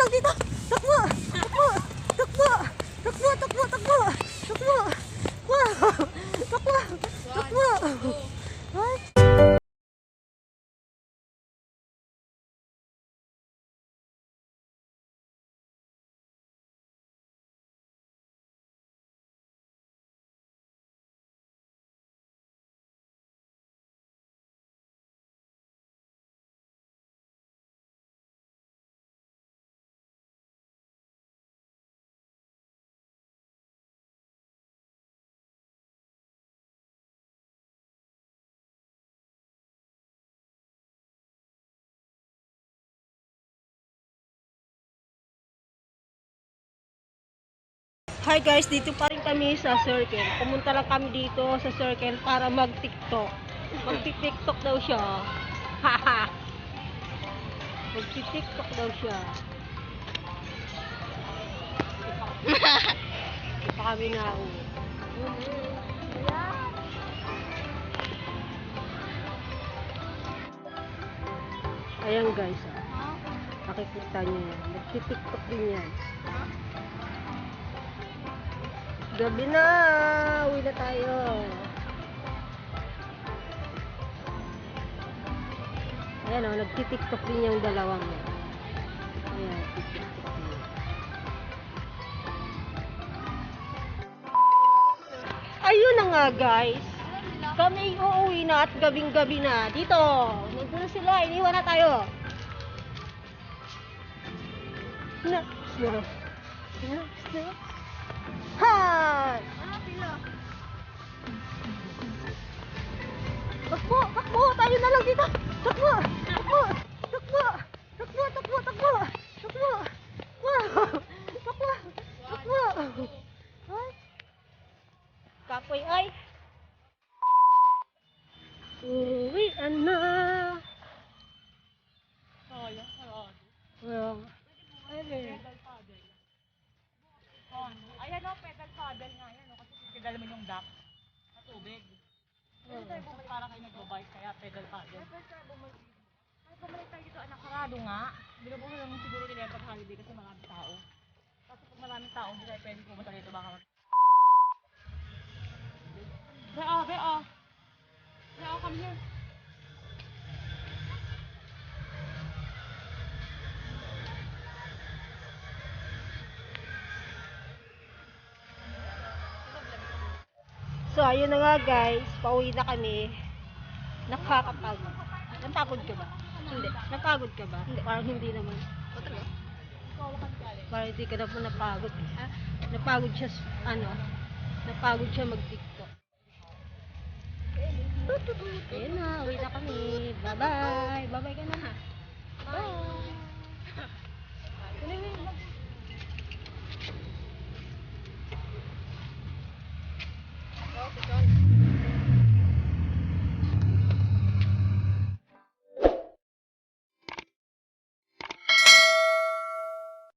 lang dito. Takbo! Takbo! Takbo! Takbo! Takbo! Takbo! Takbo! Wow! Takbo! Takbo! What? Hi guys, dito pa rin kami sa circle. Pumunta lang kami dito sa circle para mag-TikTok. Mag-TikTok daw siya. Haha. Mag-TikTok daw siya. Hindi pa kami na uwi. Ayan guys, nakikita niyo yan. Mag-TikTok din yan. Gabi na! Uwi na tayo. Ayan o, nagtitiktok din yung dalawang yan. Ayan, titiktok din. Ayun na nga guys. Kami uuwi na at gabing-gabi na. Dito, nandun na sila. Iniwan na tayo. Hi! Takbo! Takbo! Tayo na lang dito! Takbo! Takbo! Takbo! Takbo! Takbo! Takbo! Takbo! Wow! Takbo! Takbo! Ay! Kapoy ay! Uwian na! Well, ayan o, pedal paddle nga yan o, kasi pedal mo yung dock sa tubig. Pwede tayo bumalik para kayo nag-bike, kaya pedal paddle. Pwede tayo bumalik dito. Ay, bumalik tayo dito, anak, karado nga. Binubuhay naman siguro nila pag holiday kasi maraming tao. Kasi pag maraming tao, hindi tayo pwede pumunta dito, baka mag... Bea, bea. Bea, come here. so, ayun na nga guys. Pauwi na kami. Nakakapagod. Napagod ka ba? Hindi. Napagod ka ba? Hindi. Parang hindi naman. Parang hindi ka na po napagod. Napagod siya, napagod siya mag-TikTok. Ayun na, uwi na kami. Bye-bye. Bye-bye ka na ha. Bye.